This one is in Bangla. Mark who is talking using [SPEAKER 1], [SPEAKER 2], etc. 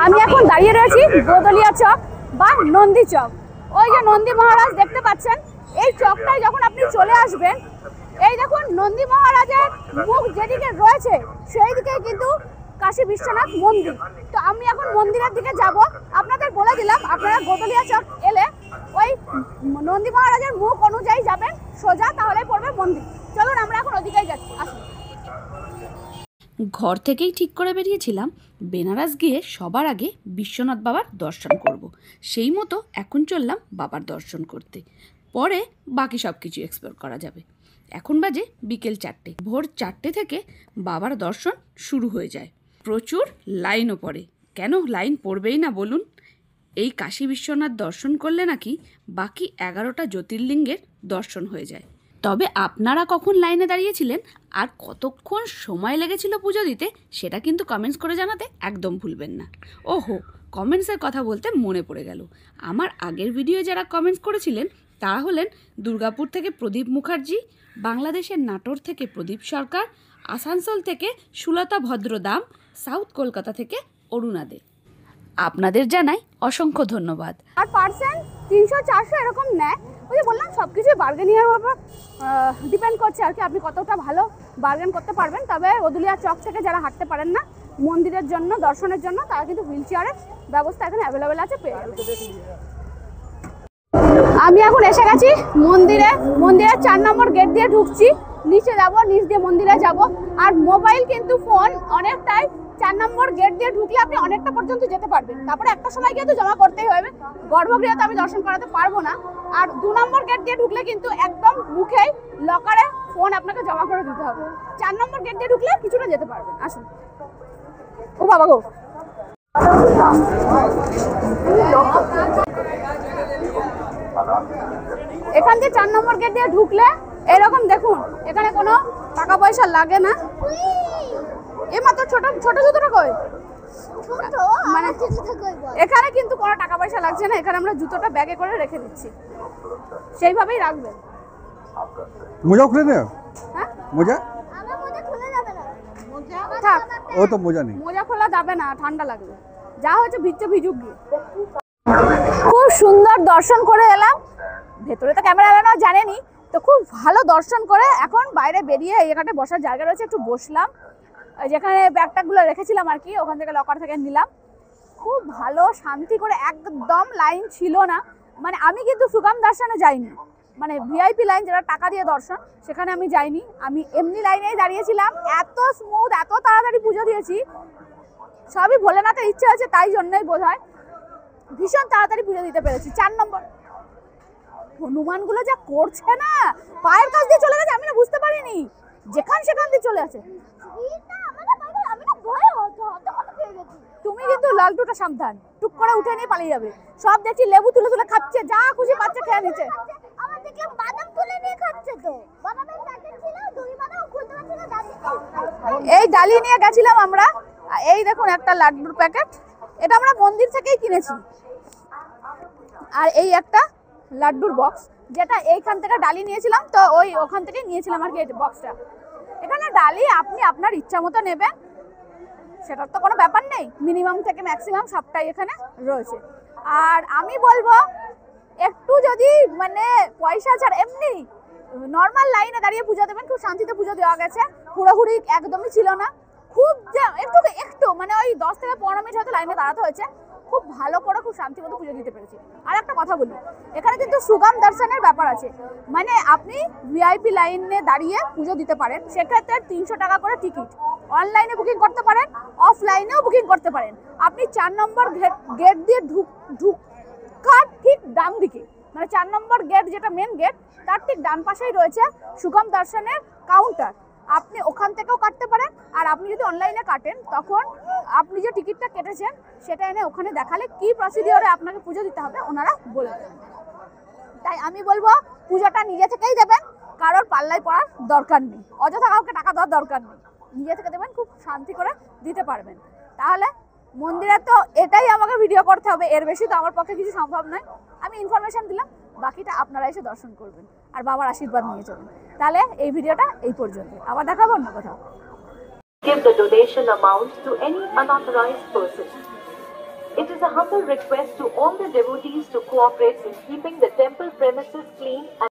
[SPEAKER 1] আমি এখন দাঁড়িয়ে রয়েছি গোদলিয়া চক বা নন্দী চক। ওই যে নন্দী মহারাজ দেখতে পাচ্ছেন, এই চকটায় যখন আপনি চলে আসবেন, এই দেখুন নন্দী মহারাজের মুখ যেদিকে রয়েছে সেই দিকে কিন্তু কাশী বিশ্বনাথ মন্দির। তো আমি এখন মন্দিরের দিকে যাব। আপনাদের বলে দিলাম, আপনারা গোদলিয়া চক এলে ওই নন্দী মহারাজের মুখ অনুযায়ী যাবেন সোজা, তাহলে পড়বে মন্দির। চলুন আমরা এখন ওদিকেই যাচ্ছি, আসুন।
[SPEAKER 2] ঘর থেকেই ঠিক করে বেরিয়েছিলাম বেনারস গিয়ে সবার আগে বিশ্বনাথ বাবার দর্শন করব। সেই মতো এখন চললাম বাবার দর্শন করতে, পরে বাকি সব কিছু এক্সপ্লোর করা যাবে। এখন বাজে বিকেল 4টে। ভোর 4টে থেকে বাবার দর্শন শুরু হয়ে যায়। প্রচুর লাইনও পড়ে। কেন লাইন পড়বেই না বলুন? এই কাশী বিশ্বনাথ দর্শন করলে নাকি বাকি 11টা জ্যোতির্লিঙ্গের দর্শন হয়ে যায়। তবে আপনারা কখন লাইনে দাঁড়িয়েছিলেন আর কতক্ষণ সময় লেগেছিল পুজো দিতে, সেটা কিন্তু কমেন্টস করে জানাতে একদম ভুলবেন না। ওহো, কমেন্টসের কথা বলতে মনে পড়ে গেল, আমার আগের ভিডিও যারা কমেন্টস করেছিলেন তারা হলেন দুর্গাপুর থেকে প্রদীপ মুখার্জি, বাংলাদেশের নাটোর থেকে প্রদীপ সরকার, আসানসোল থেকে সুলতা ভদ্রদাম, সাউথ কলকাতা থেকে অরুণা দে। আপনাদের জানাই অসংখ্য ধন্যবাদ।
[SPEAKER 1] আর পার্সেন্ট 300-400 এরকম নেয়। ওই যে বললাম, সব কিছু বার্গেনিংয়ের উপর ডিপেন্ড করছে আর কি, আপনি কতটা ভালো বার্গেন করতে পারবেন। তবে গোদলিয়া চক থেকে যারা হাঁটতে পারেন না মন্দিরের জন্য, দর্শনের জন্য, তারা কিন্তু হুইল চেয়ারের ব্যবস্থা এখানে অ্যাভেলেবেল আছে, পেয়ে যাবেন। আমি এখন এসে গেছি মন্দিরে। মন্দিরের 4 নম্বর গেট দিয়ে ঢুকছি, নিচে যাব, নিচ দিয়ে মন্দিরে যাব। আর মোবাইল কিন্তু ফোন অনেকটাই 4 নম্বর গেট দিয়ে ঢুকলে আপনি অনেকটা পর্যন্ত যেতে পারবেন। তারপরে একটা সময় কিন্তু জমা করতেই হবে, গর্ভগৃহে তো আমি দর্শন করাতে পারবো না। আর 2 নম্বর গেট দিয়ে ঢুকলে কিন্তু একদম মুখেই লকারে ফোন আপনাকে জমা করে দিতে হবে। 4 নম্বর গেট দিয়ে ঢুকলে কিছুটা যেতে পারবেন। আসুন। ও বাবা গো, এখান দিয়ে 4 নম্বর গেট দিয়ে ঢুকলে এরকম দেখুন, এখানে কোনো টাকা পয়সা লাগে না। এ মাত্র ছোট ছোট জুতোটা কই, মানে এখানে কিন্তু কোনো টাকা পয়সা লাগছে না। এখানে আমরা জুতোটা ব্যাগে করে রেখে দিচ্ছি, সেইভাবেই রাখবেন।
[SPEAKER 3] মোজা খুলে নে।
[SPEAKER 1] হ্যাঁ,
[SPEAKER 3] মোজা
[SPEAKER 1] খোলা যাবে না। থাক,
[SPEAKER 3] ও তো মোজা নেই,
[SPEAKER 1] মোজা খোলা যাবে না, ঠান্ডা লাগবে। যা হচ্ছে ভিজছে ভিজুক গিয়ে। খুব সুন্দর দর্শন করে এলাম। ভেতরে তো ক্যামেরা এলানো জানেনি, তো খুব ভালো দর্শন করে এখন বাইরে বেরিয়ে এখানে বসার জায়গা রয়েছে, একটু বসলাম। যেখানে ব্যাগটাগুলো রেখেছিলাম আর কি, ওখান থেকে লকার থেকে নিলাম। খুব ভালো শান্তি করে, একদম লাইন ছিল না। মানে আমি কিন্তু সুগম দর্শনে যাইনি, মানে ভিআইপি লাইন যেটা টাকা দিয়ে দর্শন, সেখানে আমি যাইনি। আমি এমনি লাইনেই দাঁড়িয়েছিলাম। এত স্মুথ, এত তাড়াতাড়ি পুজো দিয়েছি। সবই ভোলেনাথের ইচ্ছে আছে, তাই জন্যই বোধ হয় ভীষণ তাড়াতাড়ি পুজো দিতে পেরেছি। 4 নম্বর হনুমানগুলো যা করছে না, পায়ের কাছ দিয়ে চলে গেছে, আমি না বুঝতে পারিনি, যেখান সেখান দিয়ে চলে আছে। তুমি কিন্তু লালটুটা সাবধান, টুক করে উঠে নিয়ে পালিয়ে যাবে। সব দেখছি লেবু তুলে তুলে খাচ্ছে, যা খুশি পাচ্ছে খেয়ে নিচ্ছে।
[SPEAKER 4] আমার দেখলাম বাদাম তুলে নিয়ে খাচ্ছে, তো বাদামের প্যাকেট ছিল, দুই বাদাম খুলতে পারছি না,
[SPEAKER 1] এই ডালি নিয়ে গেছিলাম আমরা। এই দেখুন একটা লাড্ডুর প্যাকেট, এটা আমরা মন্দির থেকেই কিনেছি। আর এই একটা লাড্ডুর বক্স, যেটা এইখান থেকে ডালি নিয়েছিলাম, তো ওই ওখান থেকে নিয়েছিলাম আর কি এই বক্সটা। এখানে ডালি আপনি আপনার ইচ্ছা মতো নেবেন, সেটার তো কোনো ব্যাপার নেই। মিনিমাম থেকে ম্যাক্সিমাম সবটাই এখানে রয়েছে। আর আমি বলবো, একটু যদি মানে পয়সা ছাড়া এমনি নর্মাল লাইনে দাঁড়িয়ে পুজো দেবেন, খুব শান্তিতে পুজো দেওয়া গেছে। হুড়োহুড়ি একদমই ছিল না। খুব যে একটু মানে ওই 10 থেকে 15 মিনিট হয়তো লাইনে দাঁড়াতে হয়েছে। খুব ভালো করে খুব শান্তি মতো পুজো দিতে পেরেছি। আর একটা কথা বলি, এখানে কিন্তু সুগম দর্শনের ব্যাপার আছে, মানে আপনি ভিআইপি লাইনে দাঁড়িয়ে পুজো দিতে পারেন। সেক্ষেত্রে 300 টাকা করে টিকিট। অনলাইনে বুকিং করতে পারেন, অফলাইনেও বুকিং করতে পারেন। আপনি 4 নম্বর গেট দিয়ে ঢুকার ঠিক ডান দিকে, মানে 4 নম্বর গেট যেটা মেন গেট, তার ঠিক ডান পাশেই রয়েছে সুগম দর্শনের কাউন্টার। আপনি ওখান থেকেও কাটতে পারেন। আর আপনি যদি অনলাইনে কাটেন, তখন আপনি যে টিকিটটা কেটেছেন সেটা এনে ওখানে দেখালে কি প্রসিডিওরে আপনাকে পুজো দিতে হবে ওনারা বলে দেবেন। তাই আমি বলবো, পুজোটা নিজে থেকেই দেবেন, কারোর পাল্লায় পড়ার দরকার নেই, অযথা কাউকে টাকা দেওয়ার দরকার নেই। নিজে থেকে দেবেন, খুব শান্তি করে দিতে পারবেন। তাহলে মন্দিরে তো এটাই আমাকে ভিডিও করতে হবে, এর বেশি তো আমার পক্ষে কিছু সম্ভব নয়। আমি ইনফরমেশন দিলাম, বাকিটা আপনারা এসে দর্শন করবেন আর বাবার আশীর্বাদ নিয়ে যাবেন। তাহলে এই ভিডিওটা এই পর্যন্ত, আবার দেখাবো অন্য কোথাও।
[SPEAKER 5] Give the donation amount to any unauthorized person. is a humble request to all the devotees to cooperate in keeping the temple premises clean and